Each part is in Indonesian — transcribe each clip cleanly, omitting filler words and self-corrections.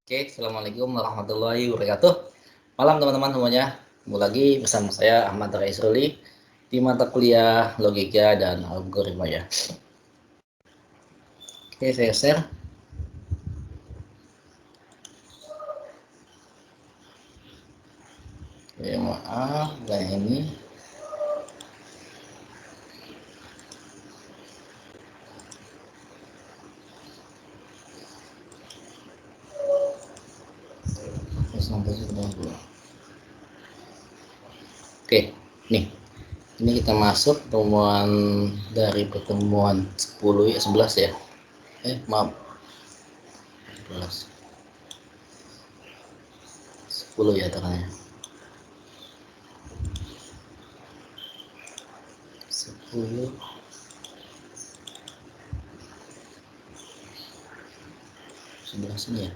Oke, Assalamualaikum warahmatullahi wabarakatuh. Malam teman-teman semuanya. Kembali lagi bersama saya Ahmad Raisuli di mata kuliah Logika dan Algoritma ya. Oke, saya share. Oke, maaf, kayak ini. Oke, nih. Ini kita masuk pertemuan dari pertemuan 10 ya, 11 ya. Maaf. 11. 10 ya ternyata. 10 11 ini ya.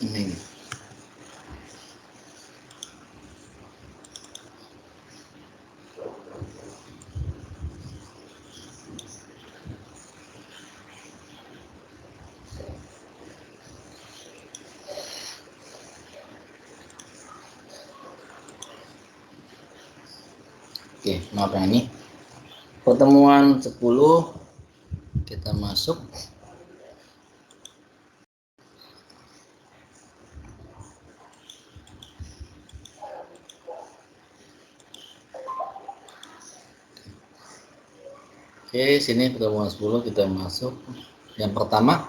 Ini. Oke, maaf yang ini. Pertemuan 10 kita masuk. Oke, sini pertemuan 10 kita masuk. Yang pertama,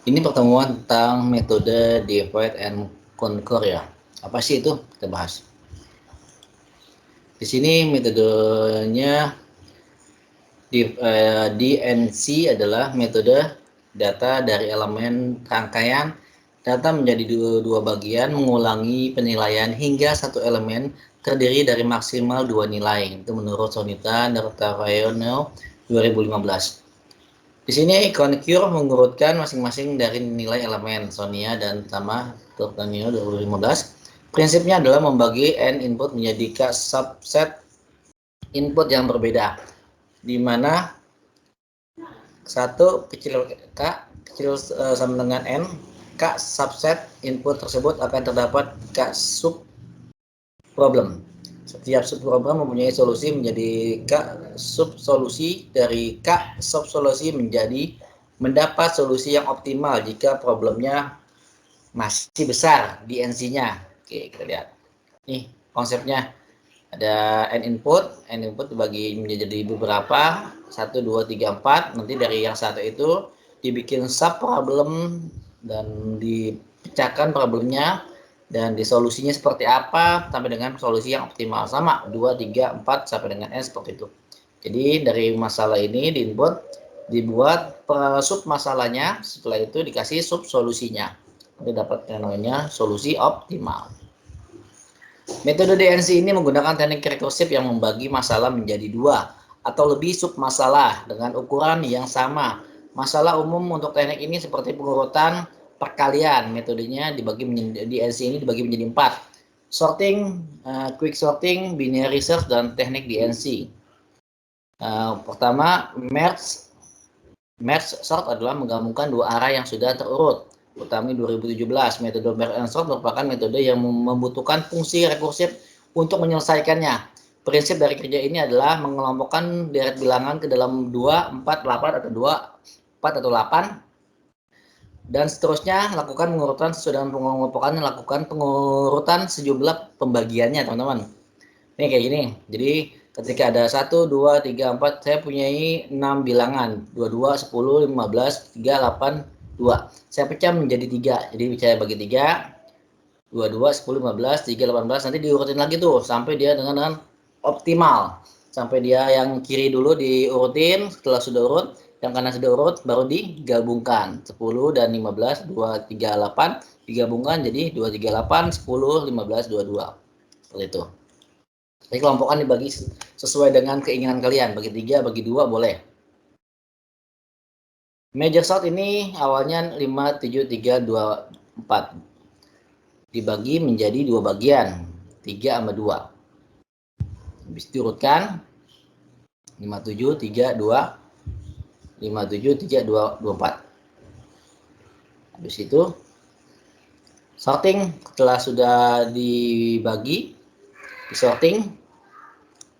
ini pertemuan tentang metode divide and conquer ya. Apa sih itu? Kita bahas. Di sini metodenya DNC adalah metode data dari elemen rangkaian data menjadi dua bagian mengulangi penilaian hingga satu elemen terdiri dari maksimal dua nilai. Itu menurut Sonita Nartavayono 2015. Di sini Concure mengurutkan masing-masing dari nilai elemen Sonia dan sama Turtanio 2015. Prinsipnya adalah membagi n input menjadi k subset input yang berbeda, di mana satu kecil k kecil sama dengan n, k subset input tersebut akan terdapat k sub problem. Setiap subprogram mempunyai solusi menjadi K subsolusi dari K subsolusi menjadi mendapat solusi yang optimal jika problemnya masih besar di NC-nya. Oke, kita lihat. Nih konsepnya. Ada n input dibagi menjadi beberapa, 1, 2, 3, 4. Nanti dari yang satu itu dibikin sub problem dan dipecahkan problemnya dan disolusinya seperti apa sampai dengan solusi yang optimal, sama 2, 3, 4 sampai dengan n seperti itu. Jadi dari masalah ini di input dibuat sub masalahnya, setelah itu dikasih sub solusinya, nanti dapat yang namanya solusi optimal. Metode DNC ini menggunakan teknik rekursif yang membagi masalah menjadi dua atau lebih sub masalah dengan ukuran yang sama. Masalah umum untuk teknik ini seperti pengurutan perkalian. Metodenya dibagi menjadi DNC ini dibagi menjadi 4. Sorting, quick sorting, binary search, dan teknik DNC. Pertama, merge sort adalah menggabungkan dua arah yang sudah terurut. Utami 2017, metode merge and sort merupakan metode yang membutuhkan fungsi rekursif untuk menyelesaikannya. Prinsip dari kerja ini adalah mengelompokkan deret bilangan ke dalam 2, 4, 8 atau 2, 4 atau 8 dan seterusnya. Lakukan pengurutan sesuai dengan pengelompokan, lakukan pengurutan sejumlah pembagiannya, teman-teman. Ini kayak gini. Jadi ketika ada 1, 2, 3, 4, saya punyai 6 bilangan. 22, 10, 15, 3, 8, 2. Saya pecah menjadi 3. Jadi saya bagi 3. 22, 10, 15, 3, 18. Nanti diurutin lagi tuh sampai dia dengan optimal. Sampai dia yang kiri dulu diurutin, setelah sudah urut, yang kanan sudah urut, baru digabungkan. 10 dan 15, 2, 3, 8. Digabungkan jadi 2, 3, 8, 10, 15, 22. Seperti itu. Jadi kelompokan dibagi sesuai dengan keinginan kalian. Bagi 3, bagi 2 boleh. Major sort ini awalnya 5, 7, 3, 2, 4. Dibagi menjadi dua bagian. 3 sama 2. Habis diurutkan. 5, 7, 3, 2. 5, 7, 3, 2, 4. Habis itu sorting, setelah sudah dibagi, disorting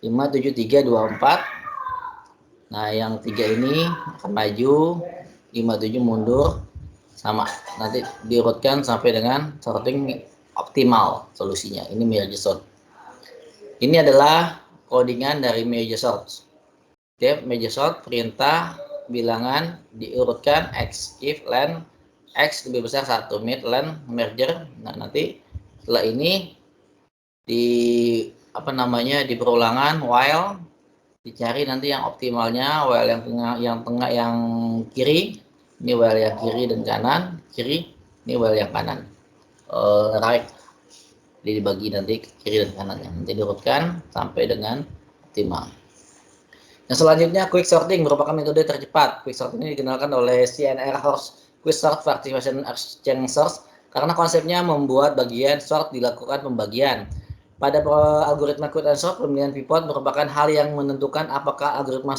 5, 7, 3, 2, 4. Nah, yang 3 ini akan maju, 5, 7 mundur, sama. Nanti diurutkan sampai dengan sorting optimal solusinya. Ini merge sort. Ini adalah codingan dari merge sort. Oke, merge sort perintah bilangan diurutkan x if len x lebih besar 1 mid len merger. Nah, nanti setelah ini di di perulangan while dicari nanti yang optimalnya, while yang tengah yang kiri, ini while yang kiri dan kanan, kiri, ini while yang kanan, right. Jadi dibagi nanti kiri dan kanan, nanti diurutkan sampai dengan optimal. Yang selanjutnya quick sorting merupakan metode tercepat. Quick sorting ini dikenalkan oleh CNR Horst Quick Sort Factorization Exchange Source karena konsepnya membuat bagian sort dilakukan pembagian. Pada algoritma quick and sort, pemilihan pivot merupakan hal yang menentukan apakah algoritma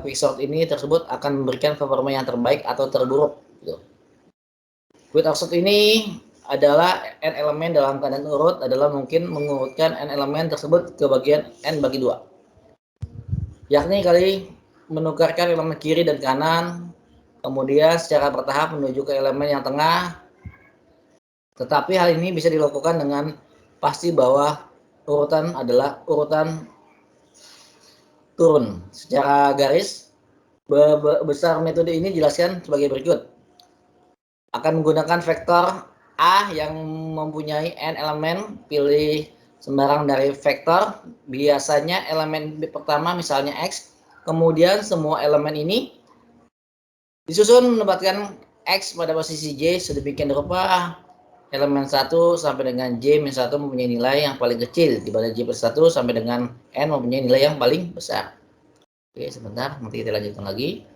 quick sort ini tersebut akan memberikan performa yang terbaik atau terburuk. Quick sort ini adalah n elemen dalam keadaan urut adalah mungkin mengurutkan n elemen tersebut ke bagian n bagi 2. Yakni kali menukarkan elemen kiri dan kanan, kemudian secara bertahap menuju ke elemen yang tengah. Tetapi hal ini bisa dilakukan dengan pasti bahwa urutan adalah urutan turun secara garis. Besar metode ini dijelaskan sebagai berikut. Akan menggunakan vektor A yang mempunyai n elemen, pilih sembarang dari vektor, biasanya elemen pertama misalnya X, kemudian semua elemen ini disusun menempatkan X pada posisi J sedemikian rupa elemen 1 sampai dengan J-1 mempunyai nilai yang paling kecil, di mana J+1 sampai dengan N mempunyai nilai yang paling besar. Oke, sebentar, nanti kita lanjutkan lagi.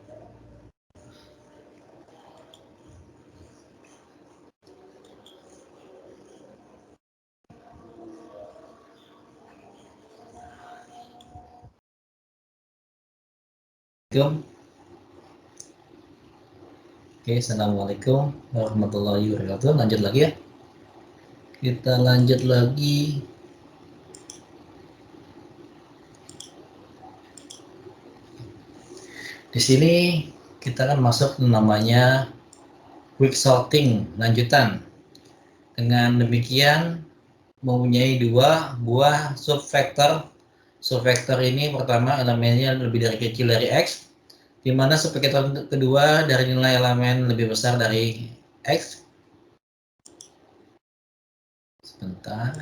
Oke, assalamualaikum warahmatullahi wabarakatuh. Lanjut lagi ya. Kita lanjut lagi. Di sini kita akan masuk namanya quick sorting lanjutan. Dengan demikian mempunyai dua buah subvektor. Subvektor ini pertama elemennya lebih dari kecil dari X, di mana subvektor kedua dari nilai elemen lebih besar dari X. Sebentar.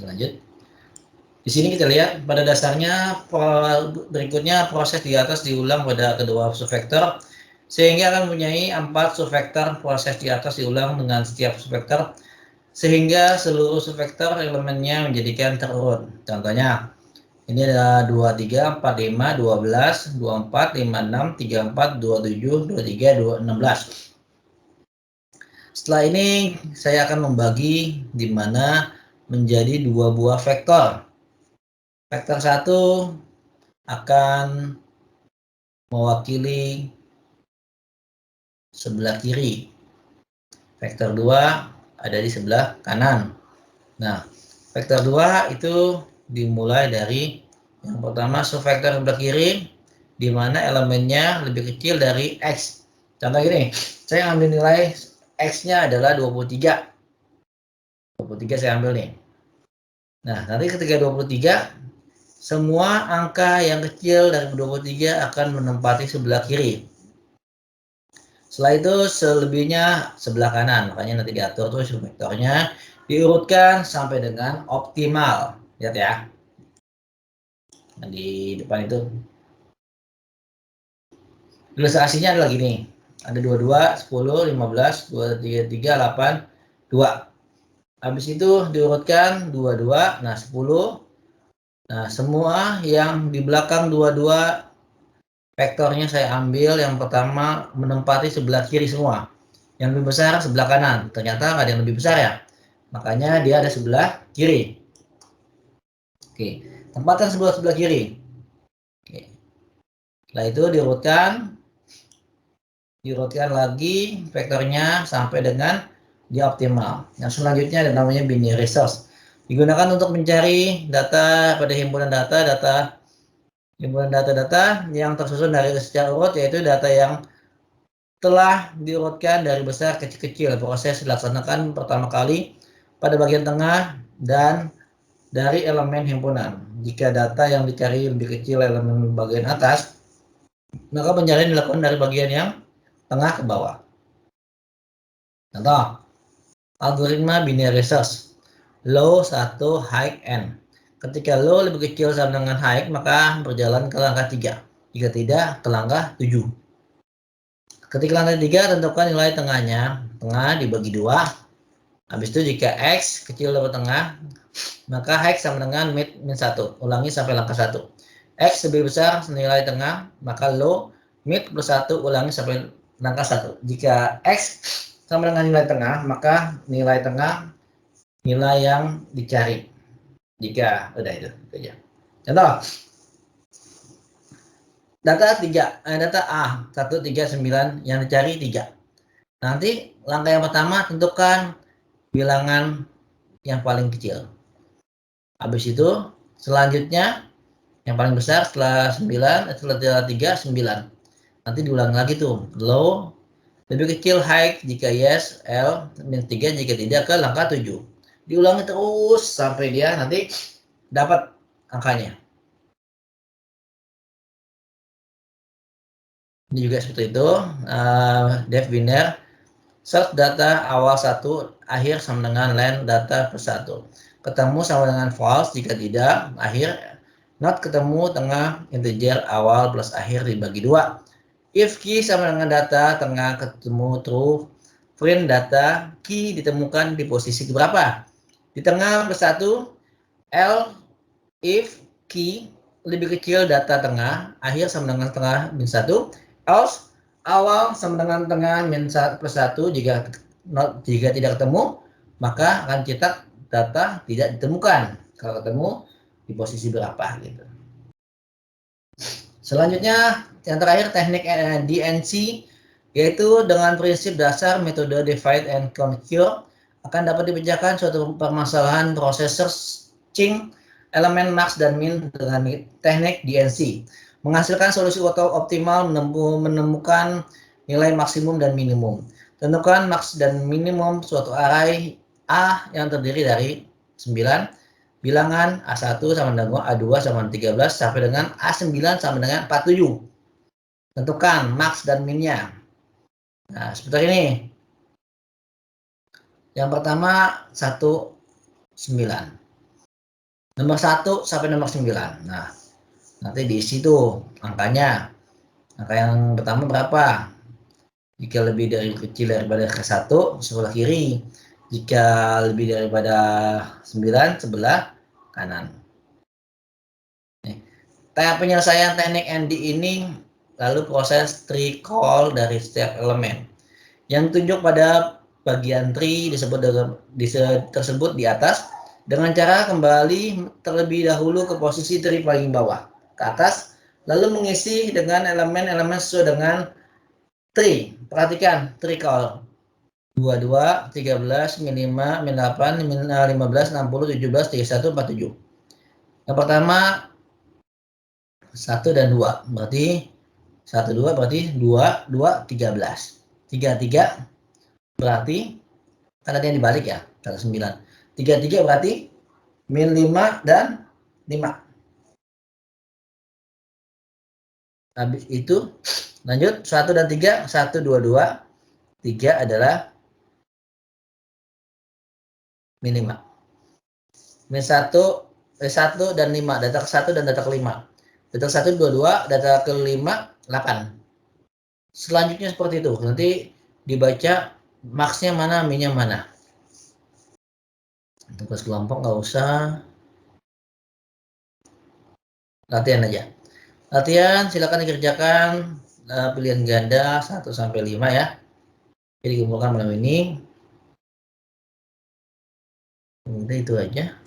Lanjut. Di sini kita lihat pada dasarnya berikutnya proses di atas diulang pada kedua subvektor sehingga akan mempunyai 4 subvektor. Proses di atas diulang dengan setiap subvektor sehingga seluruh subvektor elemennya menjadikan terurut. Contohnya ini ada 23, 45, 12, 24, 56, 34, 27, 23, 16. Setelah ini saya akan membagi di mana menjadi dua buah vektor. Vektor 1 akan mewakili sebelah kiri. Vektor 2 ada di sebelah kanan. Nah, vektor 2 itu dimulai dari yang pertama subvektor sebelah kiri, di mana elemennya lebih kecil dari X. Contoh gini, saya ambil nilai X-nya adalah 23. 23 saya ambil nih. Nah, nanti ketika 23, semua angka yang kecil dari 23 akan menempati sebelah kiri. Setelah itu selebihnya sebelah kanan, makanya nanti diatur terus vektornya diurutkan sampai dengan optimal. Lihat ya. Nah, di depan itu ilustrasinya adalah gini. Ada 22, 10, 15, 233, 8, 2. Habis itu diurutkan 22, nah 10. Nah, semua yang di belakang 22 vektornya saya ambil yang pertama menempati sebelah kiri semua. Yang lebih besar sebelah kanan. Ternyata nggak ada yang lebih besar ya. Makanya dia ada sebelah kiri. Oke, tempatkan sebelah kiri. Oke. Setelah itu diurutkan lagi vektornya sampai dengan dia optimal. Yang selanjutnya ada namanya binary source. Digunakan untuk mencari data pada himpunan data yang tersusun dari secara urut, yaitu data yang telah diurutkan dari besar ke kecil. Proses dilaksanakan pertama kali pada bagian tengah dan dari elemen himpunan. Jika data yang dicari lebih kecil elemen bagian atas, maka pencarian dilakukan dari bagian yang tengah ke bawah. Contoh, algoritma binary search. Low 1, high n. Ketika low lebih kecil sama dengan high, maka berjalan ke langkah 3. Jika tidak, ke langkah 7. Ketika langkah 3, tentukan nilai tengahnya. Tengah dibagi 2. Habis itu jika X kecil dari tengah, maka X sama dengan min 1. Ulangi sampai langkah 1. X lebih besar nilai tengah, maka low mid plus 1, ulangi sampai langkah 1. Jika X sama dengan nilai tengah, maka nilai tengah nilai yang dicari. Jika udah itu aja. Contoh, data A 139 yang dicari 3. Nanti langkah yang pertama tentukan bilangan yang paling kecil. Habis itu selanjutnya yang paling besar setelah 9, setelah 3, 9. Nanti diulang lagi tuh, low lebih kecil high jika yes, L min 3 jika tidak ke langkah 7. Diulangi terus sampai dia nanti dapat angkanya. Ini juga seperti itu, def biner, search data awal 1, akhir sama dengan len data per 1. Ketemu sama dengan false, jika tidak, akhir not ketemu tengah integer awal plus akhir dibagi 2. If key sama dengan data tengah ketemu true, print data key ditemukan di posisi berapa? Di tengah plus 1, L if key lebih kecil data tengah, akhir sama dengan tengah min 1, else awal sama dengan tengah min 1 plus 1, jika tidak ketemu, maka akan cetak data tidak ditemukan. Kalau ketemu di posisi berapa gitu. Selanjutnya yang terakhir teknik DNC, yaitu dengan prinsip dasar metode divide and conquer akan dapat dipecahkan suatu permasalahan proses searching elemen max dan min dengan teknik DNC, menghasilkan solusi optimal menemukan nilai maksimum dan minimum. Tentukan max dan minimum suatu array A yang terdiri dari 9 bilangan A1 sama dengan A2 sama dengan 13 sampai dengan A9 sama dengan 47. Tentukan max dan minnya. Nah, seperti ini. Yang pertama 19. Nomor 1 sampai nomor 9. Nah, nanti diisi tuh angkanya. Angka yang pertama berapa? Jika lebih dari kecil daripada ke 1, sebelah kiri. Jika lebih daripada 9, sebelah kanan. Tahap penyelesaian teknik ND ini lalu proses tree call dari setiap elemen. Yang tunjuk pada bagian tree tersebut di atas dengan cara kembali terlebih dahulu ke posisi tree paling bawah ke atas, lalu mengisi dengan elemen-elemen sesuai dengan tree. Perhatikan tree call 22, 13, min 5, min 8, min 15, 60, 17, 31, 47. Yang pertama 1 dan 2, berarti 1, 2 berarti 2, 2, 13. 3, 3 berarti, kan ada yang dibalik ya, 9. 3, 3 berarti min 5 dan 5. Habis itu lanjut 1 dan 3, 1, 2, 2. 3 adalah min 5. Min 1, 1 dan 5, data ke 1 dan data ke 5. Data ke 1, 22, data ke 5, 8. Selanjutnya seperti itu, nanti dibaca max-nya mana, min-nya mana. Tugas kelompok nggak usah, latihan aja. Latihan silakan dikerjakan pilihan ganda 1 sampai 5 ya. Jadi dikumpulkan malam ini. Udah itu aja.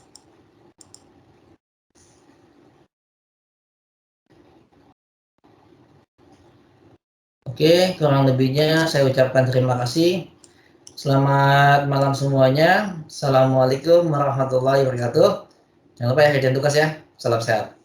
Oke, kurang lebihnya saya ucapkan terima kasih. Selamat malam semuanya. Assalamualaikum warahmatullahi wabarakatuh. Jangan lupa ya kerjaan tugas ya. Salam sehat.